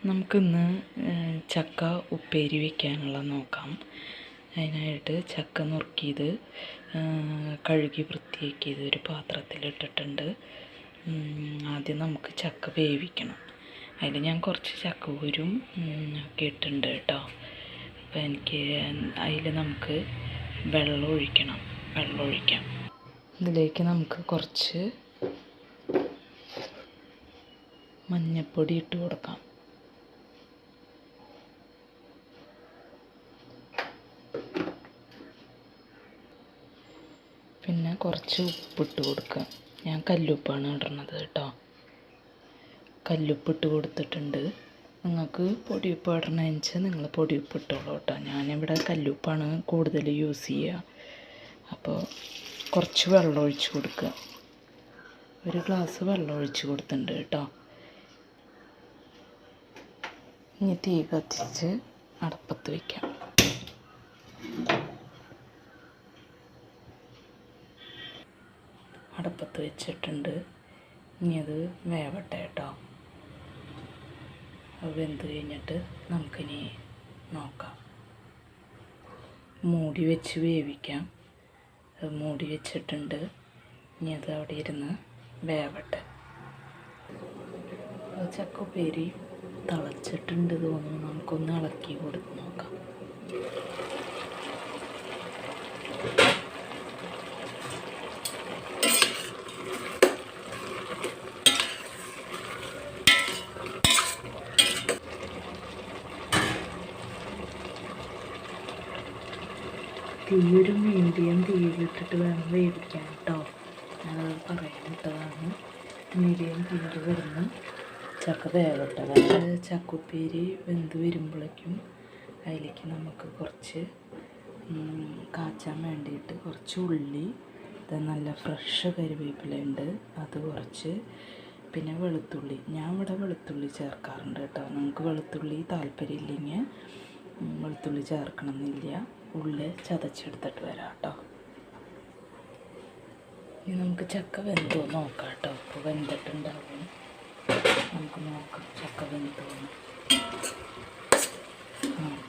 നമുക്കിന്ന് ചക്ക ഉപ്പേരി വയ്ക്കാനുള്ള നോക്കാം. അതിനായിട്ട് ചക്ക നുറുക്കിയത് കഴുകി വൃത്തിയാക്കിയത് ഒരു പാത്രത്തിലിട്ടിട്ടുണ്ട്. ആദ്യം നമുക്ക് ചക്ക വേവിക്കണം. അതിൽ ഞാൻ കുറച്ച് ചക്കക്കുരും ഒക്കെ ഇട്ടിട്ടുണ്ട് കേട്ടോ. അപ്പോൾ അതിൽ നമുക്ക് വെള്ളം ഒഴിക്കാം. ഇതിലേക്ക് നമുക്ക് കുറച്ച് മഞ്ഞൾപ്പൊടി ഇട്ട് കൊടുക്കാം. പിന്നെ കുറച്ച് ഉപ്പിട്ട് കൊടുക്കുക. ഞാൻ കല്ലുപ്പാണ് ഇടുന്നത് കേട്ടോ. കല്ലുപ്പിട്ട് കൊടുത്തിട്ടുണ്ട്. നിങ്ങൾക്ക് പൊടിയുപ്പ് ഇടണമെന്ന് വെച്ചാൽ നിങ്ങൾ പൊടിയുപ്പ് ഇട്ടോളൂ കേട്ടോ. ഞാനിവിടെ കല്ലുപ്പാണ് കൂടുതൽ യൂസ് ചെയ്യുക. അപ്പോൾ കുറച്ച് വെള്ളം ഒഴിച്ച് കൊടുക്കുക. ഒരു ഗ്ലാസ് വെള്ളം ഒഴിച്ച് കൊടുത്തിട്ടുണ്ട് കേട്ടോ. ഇനി തീ കത്തിച്ച് അടപ്പത്ത് വയ്ക്കാം. അടപ്പത്ത് വെച്ചിട്ടുണ്ട്. ഇനി അത് വേവട്ടെ കേട്ടോ. അത് വെന്ത് കഴിഞ്ഞിട്ട് നമുക്കിനി നോക്കാം. മൂടി വെച്ച് വേവിക്കാം. അത് മൂടി വെച്ചിട്ടുണ്ട്. ഇനി അത് അവിടെ ഇരുന്ന് വേവട്ടെ. ചക്ക ഉപ്പേരി തിളച്ചിട്ടുണ്ട് തോന്നുന്നു. നമുക്കൊന്ന് ഇളക്കി കൊടുത്ത് നോക്കാം. തീയൊരു മീഡിയം തീയിലിട്ടിട്ട് വേണം വേവിക്കാൻ കേട്ടോ. ഞാനത് പറയാൻ ഇട്ടതാണ്. മീഡിയം തീയിൽ കിടന്ന് ചക്ക വേവട്ടെ. അതായത് ചക്കുപ്പേരി വെന്ത് വരുമ്പോഴേക്കും അതിലേക്ക് നമുക്ക് കുറച്ച് കാച്ചാൻ വേണ്ടിയിട്ട് കുറച്ച് ഉള്ളി, നല്ല ഫ്രഷ് കരിവേപ്പിലയുണ്ട്, അത് കുറച്ച്, പിന്നെ വെളുത്തുള്ളി. ഞാൻ ഇവിടെ വെളുത്തുള്ളി ചേർക്കാറുണ്ട് കേട്ടോ. നിങ്ങൾക്ക് വെളുത്തുള്ളി താല്പര്യമില്ലെങ്കിൽ വെളുത്തുള്ളി ചേർക്കണമെന്നില്ല. ഉള്ളി ചതച്ചെടുത്തിട്ട് വരാം കേട്ടോ. ഇനി നമുക്ക് ചക്ക വെന്തോ നോക്കാം കേട്ടോ. ഇപ്പോൾ വെന്തിട്ടുണ്ടാവും. നമുക്ക് നോക്കാം ചക്ക വെന്തോന്ന്.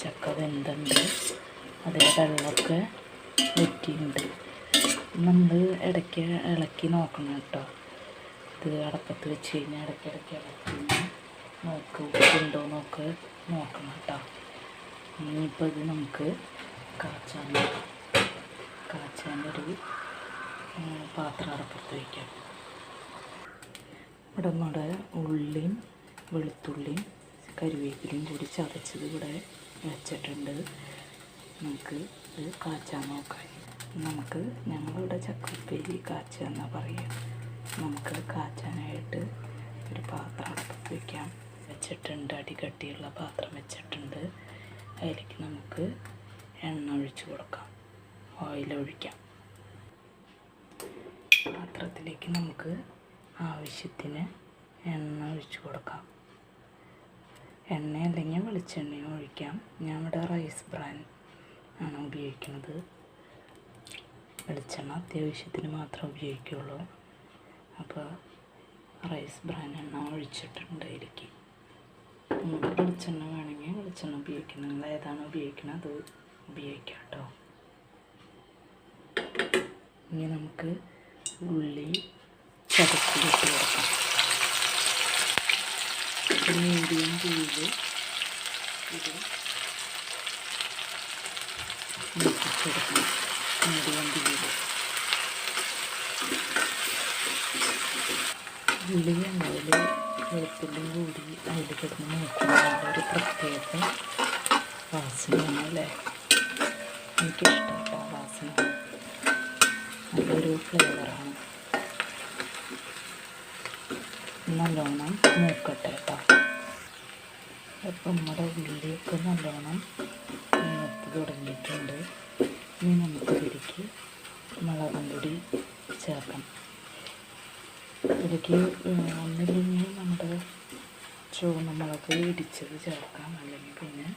ചക്ക വെന്തുണ്ട്. അതിലെ വെള്ളമൊക്കെ വറ്റിയുണ്ട്. നമ്മൾ ഇടയ്ക്ക് ഇളക്കി നോക്കണം കേട്ടോ. ഇത് അടപ്പത്ത് വെച്ച് കഴിഞ്ഞാൽ ഇടയ്ക്കിടയ്ക്ക് ഇളക്കി ഉപ്പുണ്ടോ നോക്കണം കേട്ടോ. ഇനിയിപ്പോൾ ഇത് നമുക്ക് കാച്ചാനൊരു പാത്രം അടപ്പത്ത് വയ്ക്കാം. ഇവിടെ നമ്മുടെ ഉള്ളിയും വെളുത്തുള്ളിയും കരിവേപ്പിലയും കൂടി ചതച്ചത് ഇവിടെ വെച്ചിട്ടുണ്ട്. നമുക്ക് ഇത് കാച്ചാൻ നോക്കാം. ഞങ്ങളിവിടെ ചക്കുപ്പേരി കാച്ചുക എന്നാണ് പറയുക. നമുക്ക് കാച്ചാനായിട്ട് ഒരു പാത്രം അടപ്പത്ത് വയ്ക്കാം. വെച്ചിട്ടുണ്ട്. അടികട്ടിയുള്ള പാത്രം വെച്ചിട്ടുണ്ട്. അതിലേക്ക് നമുക്ക് എണ്ണ ഒഴിച്ച് കൊടുക്കാം. ഓയിൽ ഒഴിക്കാം. പാത്രത്തിലേക്ക് നമുക്ക് ആവശ്യത്തിന് എണ്ണ ഒഴിച്ച് കൊടുക്കാം. എണ്ണ അല്ലെങ്കിൽ വെളിച്ചെണ്ണയും ഒഴിക്കാം. ഞാൻ ഇവിടെ റൈസ് ബ്രാൻ ആണ് ഉപയോഗിക്കുന്നത്. വെളിച്ചെണ്ണ അത്യാവശ്യത്തിന് മാത്രമേ ഉപയോഗിക്കുകയുള്ളൂ. അപ്പോൾ റൈസ് ബ്രാൻ എണ്ണ ഒഴിച്ചിട്ടുണ്ട്. അതിലേക്ക് നമുക്ക് വെളിച്ചെണ്ണ വേണമെങ്കിൽ വെളിച്ചെണ്ണ ഉപയോഗിക്കണം. നിങ്ങൾ ഏതാണ് ഉപയോഗിക്കുന്നത് അത് ഉപയോഗിക്കാം കേട്ടോ. ഇനി നമുക്ക് ഉള്ളി ചതച്ചിട്ട് കൊടുക്കാം. മീഡിയം തീയിൽ ഇത് മുറിച്ചെടുക്കണം. മീഡിയം തീയിൽ ഉള്ളി എണ്ണയിൽ വെളുത്തുള്ളിയും കൂടി അതിൽ കിടന്ന് നോക്കുമ്പോൾ ഒരു പ്രത്യേക വാസനയാണ് അല്ലേ. എനിക്കിഷ്ടപ്പെട്ട വാസന. നല്ലൊരു ഫ്ലേവറാണ്. നല്ലോണം മൂക്കട്ടെ കേട്ടോ. അപ്പം നമ്മുടെ ഉള്ളിയൊക്കെ നല്ലോണം മൂത്ത് തുടങ്ങിയിട്ടുണ്ട്. ഇനി നമുക്ക് ഇതിലേക്ക് മുളകും പൊടി ചേർക്കാം. ഇതിലേക്ക് ഒന്നില്ലെങ്കിൽ നമ്മുടെ ചുവന്ന മുളക് ഇടിച്ചത് ചേർക്കാം, അല്ലെങ്കിൽ പിന്നെ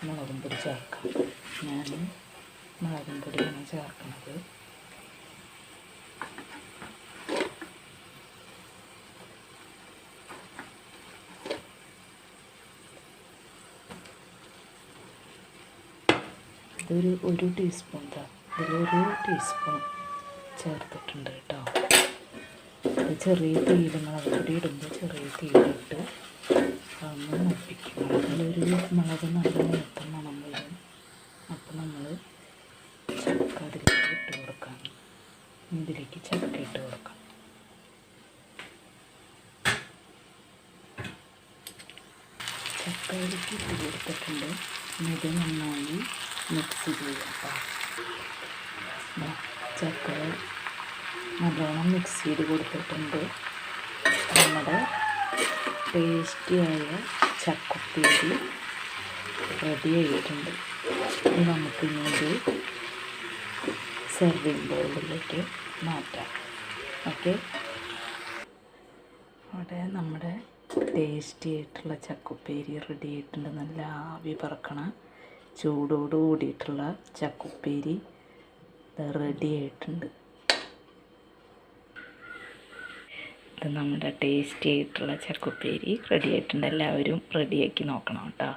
മുളകും പൊടി ചേർക്കാം. ഞാൻ മുളകും പൊടിയാണ് ചേർക്കുന്നത്. ഒരു ടീസ്പൂൺ ഇതിലൊരു ടീസ്പൂൺ ചേർത്തിട്ടുണ്ട് കേട്ടോ. അത് ചെറിയ തീയിൽ മുളക് പൊടി ഇടുമ്പോൾ ചെറിയ തീയിലിട്ട് അതൊന്ന് മൂപ്പിക്കും. മുളക് നല്ല മൂത്ത മണം വരും. അപ്പോൾ നമ്മൾ ചക്ക അതിലേക്ക് ഇട്ട് കൊടുക്കാം. ഇതിലേക്ക് ചക്ക ഇട്ട് കൊടുക്കാം. ചക്കയിലേക്ക് ഇട്ട് കൊടുത്തിട്ടുണ്ട്. ഇത് നന്നായി മിക്സ് ചെയ്യാം. ചക്ക നല്ലോണം മിക്സ് ചെയ്ത് കൊടുത്തിട്ടുണ്ട്. നമ്മുടെ ടേസ്റ്റിയായ ചക്കുപ്പേരി റെഡി ആയിട്ടുണ്ട്. നമുക്കിനി ഇത് സെർവിങ് ബൗളിലേക്ക് മാറ്റാം. ഓക്കെ, അവിടെ നമ്മുടെ ടേസ്റ്റി ആയിട്ടുള്ള ചക്കുപ്പേരി റെഡി ആയിട്ടുണ്ട്. നല്ല ആവി പറക്കണ ചൂടോട് കൂടിയിട്ടുള്ള ചക്കുപ്പേരി റെഡി ആയിട്ടുണ്ട്. ഇത് നമ്മുടെ ടേസ്റ്റി ആയിട്ടുള്ള ചക്കുപ്പേരി റെഡി ആയിട്ടുണ്ട്. എല്ലാവരും റെഡിയാക്കി നോക്കണം കേട്ടോ.